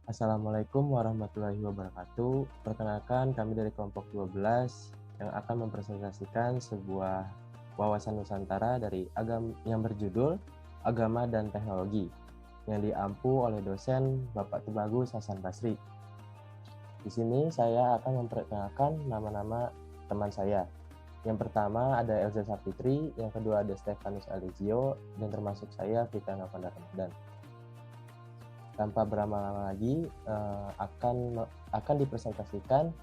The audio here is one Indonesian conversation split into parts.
Assalamualaikum warahmatullahi wabarakatuh. Perkenalkan, kami dari kelompok 12 yang akan mempresentasikan sebuah wawasan Nusantara yang berjudul Agama dan Teknologi yang diampu oleh dosen Bapak Tubagus Hasan Basri. Di sini saya akan memperkenalkan nama-nama teman saya. Yang pertama ada Elza Sapitri, yang kedua ada Stefanus Alizio, dan termasuk saya Fitra Novanda Ramadan. Tanpa berlama-lama lagi, akan dipresentasikan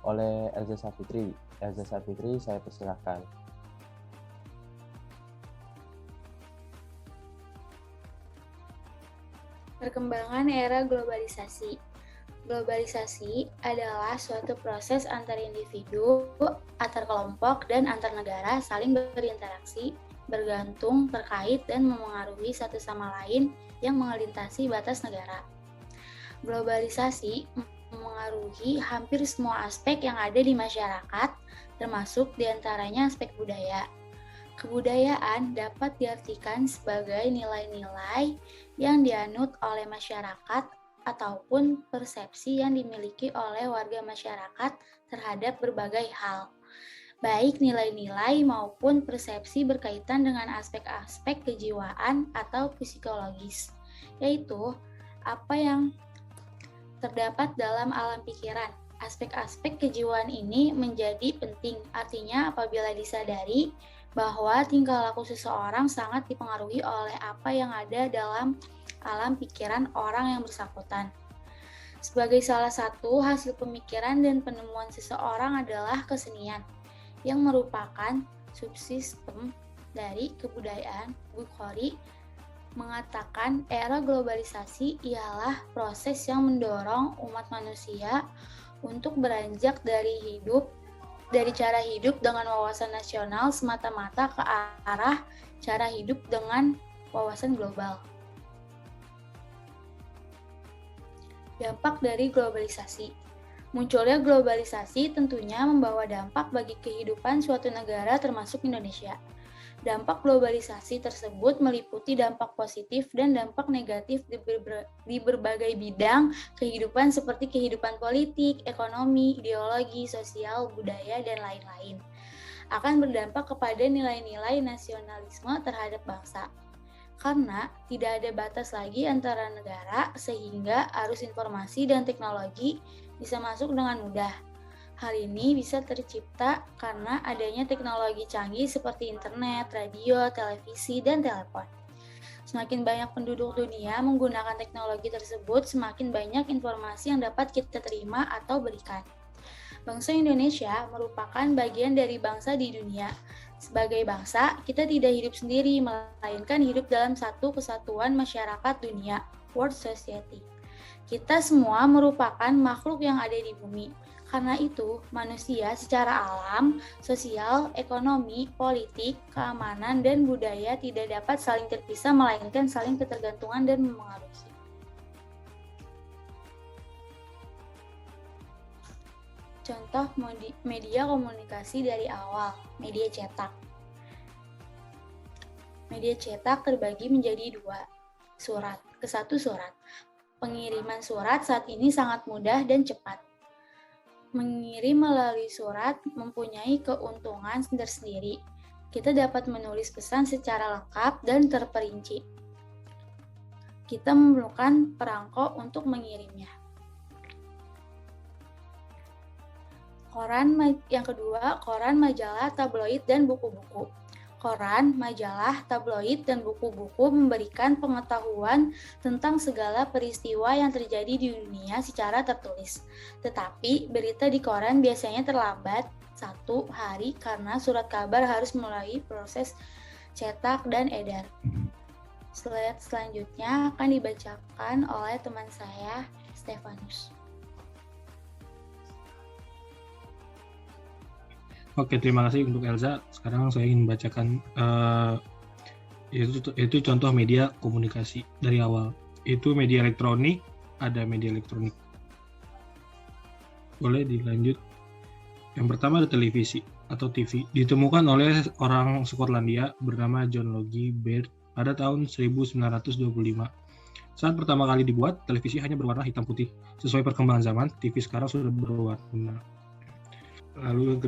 oleh Elza Sapitri. Elza Sapitri, saya persilahkan. Perkembangan era globalisasi. Globalisasi adalah suatu proses antar individu, antar kelompok, dan antar negara saling berinteraksi, bergantung, terkait, dan memengaruhi satu sama lain yang melintasi batas negara. Globalisasi memengaruhi hampir semua aspek yang ada di masyarakat, termasuk diantaranya aspek budaya. Kebudayaan dapat diartikan sebagai nilai-nilai yang dianut oleh masyarakat ataupun persepsi yang dimiliki oleh warga masyarakat terhadap berbagai hal, baik nilai-nilai maupun persepsi berkaitan dengan aspek-aspek kejiwaan atau psikologis, yaitu apa yang terdapat dalam alam pikiran. Aspek-aspek kejiwaan ini menjadi penting, artinya apabila disadari bahwa tingkah laku seseorang sangat dipengaruhi oleh apa yang ada dalam alam pikiran orang yang bersangkutan. Sebagai salah satu hasil pemikiran dan penemuan seseorang adalah kesenian, yang merupakan subsistem dari kebudayaan. Bukhari mengatakan era globalisasi ialah proses yang mendorong umat manusia untuk beranjak dari cara hidup dengan wawasan nasional semata-mata ke arah cara hidup dengan wawasan global. Dampak dari globalisasi. Munculnya globalisasi tentunya membawa dampak bagi kehidupan suatu negara termasuk Indonesia. Dampak globalisasi tersebut meliputi dampak positif dan dampak negatif di berbagai bidang kehidupan seperti kehidupan politik, ekonomi, ideologi, sosial, budaya, dan lain-lain. Akan berdampak kepada nilai-nilai nasionalisme terhadap bangsa. Karena tidak ada batas lagi antara negara sehingga arus informasi dan teknologi bisa masuk dengan mudah. Hal ini bisa tercipta karena adanya teknologi canggih seperti internet, radio, televisi, dan telepon. Semakin banyak penduduk dunia menggunakan teknologi tersebut, semakin banyak informasi yang dapat kita terima atau berikan. Bangsa Indonesia merupakan bagian dari bangsa di dunia. Sebagai bangsa, kita tidak hidup sendiri, melainkan hidup dalam satu kesatuan masyarakat dunia, World Society. Kita semua merupakan makhluk yang ada di bumi. Karena itu, manusia secara alam, sosial, ekonomi, politik, keamanan, dan budaya tidak dapat saling terpisah, melainkan saling ketergantungan dan memengaruhi. Contoh media komunikasi dari awal, media cetak. Media cetak terbagi menjadi dua, satu surat. Pengiriman surat saat ini sangat mudah dan cepat. Mengirim melalui surat mempunyai keuntungan tersendiri. Kita dapat menulis pesan secara lengkap dan terperinci. Kita memerlukan perangko untuk mengirimnya. Yang kedua, koran, majalah, tabloid, dan buku-buku. Koran, majalah, tabloid, dan buku-buku memberikan pengetahuan tentang segala peristiwa yang terjadi di dunia secara tertulis. Tetapi, berita di koran biasanya terlambat 1 hari karena surat kabar harus melalui proses cetak dan edar. Slide selanjutnya akan dibacakan oleh teman saya, Stefanus. Oke, terima kasih untuk Elza. Sekarang saya ingin membacakan itu contoh media komunikasi dari awal. Itu media elektronik, ada media elektronik. Boleh dilanjut. Yang pertama ada televisi atau TV. Ditemukan oleh orang Skotlandia bernama John Logie Baird pada tahun 1925. Saat pertama kali dibuat, televisi hanya berwarna hitam putih. Sesuai perkembangan zaman, TV sekarang sudah berwarna. Lalu yang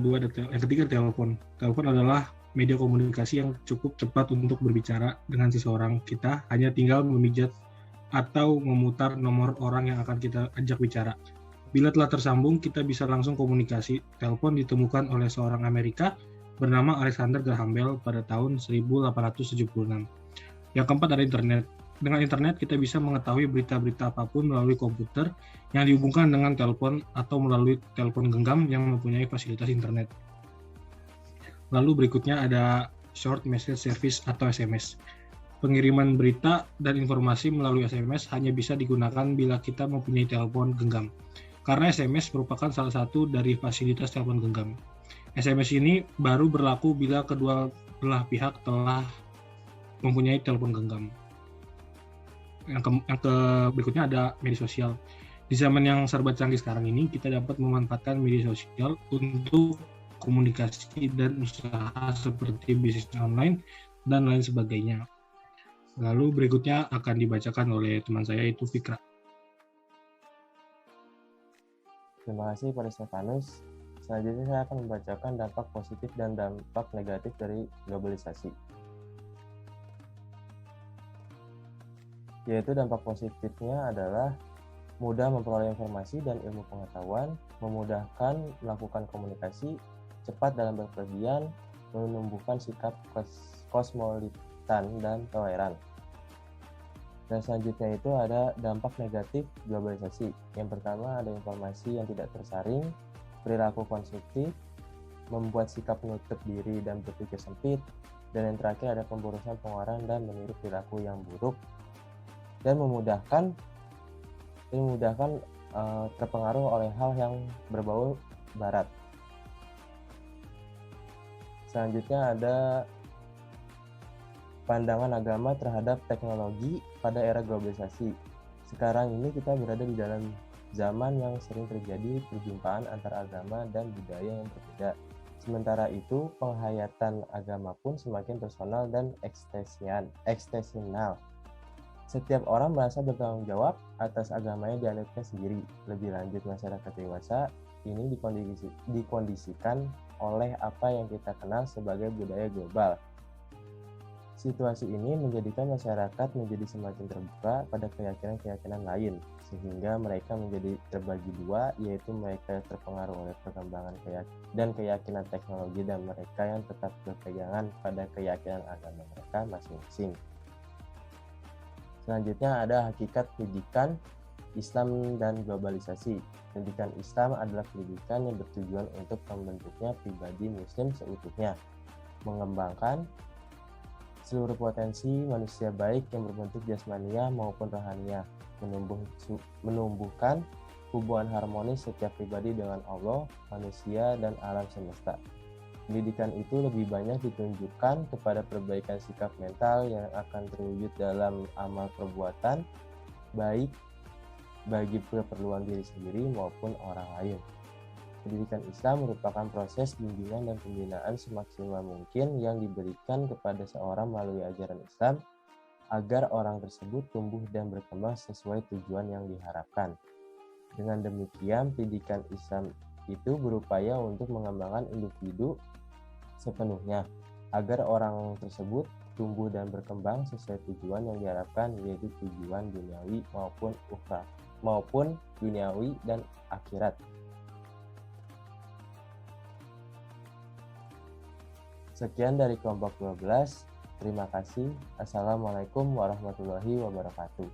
ketiga telepon. Telepon adalah media komunikasi yang cukup cepat untuk berbicara dengan seseorang. Kita hanya tinggal memijat atau memutar nomor orang yang akan kita ajak bicara. Bila telah tersambung, kita bisa langsung komunikasi. Telepon ditemukan oleh seorang Amerika bernama Alexander Graham Bell pada tahun 1876. Yang keempat ada internet. Dengan internet, kita bisa mengetahui berita-berita apapun melalui komputer yang dihubungkan dengan telepon atau melalui telepon genggam yang mempunyai fasilitas internet. Lalu berikutnya ada Short Message Service atau SMS. Pengiriman berita dan informasi melalui SMS hanya bisa digunakan bila kita mempunyai telepon genggam, karena SMS merupakan salah satu dari fasilitas telepon genggam. SMS ini baru berlaku bila kedua belah pihak telah mempunyai telepon genggam. Yang berikutnya ada media sosial. Di zaman yang serba canggih sekarang ini, kita dapat memanfaatkan media sosial untuk komunikasi dan usaha seperti bisnis online dan lain sebagainya. Lalu berikutnya akan dibacakan oleh teman saya, itu Fikra. Terima kasih Pak Stefanus. Selanjutnya saya akan membacakan dampak positif dan dampak negatif dari globalisasi. Yaitu dampak positifnya adalah mudah memperoleh informasi dan ilmu pengetahuan, memudahkan melakukan komunikasi, cepat dalam berpergian, menumbuhkan sikap kosmopolitan dan toleran. Dan selanjutnya itu ada dampak negatif globalisasi. Yang pertama ada informasi yang tidak tersaring, perilaku konsumtif, membuat sikap menutup diri dan berpikir sempit, dan yang terakhir ada pemburusan pengeluaran dan meniru perilaku yang buruk, dan memudahkan terpengaruh oleh hal yang berbau barat. Selanjutnya ada pandangan agama terhadap teknologi pada era globalisasi. Sekarang ini kita berada di dalam zaman yang sering terjadi perjumpaan antara agama dan budaya yang berbeda. Sementara itu, penghayatan agama pun semakin personal dan eksistensial. Setiap orang merasa bertanggung jawab atas agamanya dianutnya sendiri. Lebih lanjut, masyarakat dewasa ini dikondisikan oleh apa yang kita kenal sebagai budaya global. Situasi ini menjadikan masyarakat menjadi semakin terbuka pada keyakinan-keyakinan lain, sehingga mereka menjadi terbagi dua, yaitu mereka terpengaruh oleh perkembangan dan keyakinan teknologi dan mereka yang tetap berpegangan pada keyakinan agama mereka masing-masing. Selanjutnya ada hakikat pendidikan Islam dan globalisasi. Pendidikan Islam adalah pendidikan yang bertujuan untuk membentuknya pribadi muslim seutuhnya, mengembangkan seluruh potensi manusia baik yang berbentuk jasmania maupun rohania, menumbuhkan hubungan harmonis setiap pribadi dengan Allah, manusia, dan alam semesta. Pendidikan itu lebih banyak ditunjukkan kepada perbaikan sikap mental yang akan terwujud dalam amal perbuatan, baik bagi keperluan diri sendiri maupun orang lain. Pendidikan Islam merupakan proses bimbingan dan pembinaan semaksimal mungkin yang diberikan kepada seorang melalui ajaran Islam agar orang tersebut tumbuh dan berkembang sesuai tujuan yang diharapkan. Dengan demikian, pendidikan Islam itu berupaya untuk mengembangkan individu sepenuhnya agar orang tersebut tumbuh dan berkembang sesuai tujuan yang diharapkan, yaitu tujuan duniawi maupun duniawi dan akhirat. Sekian dari kelompok 12. Terima kasih. Assalamualaikum warahmatullahi wabarakatuh.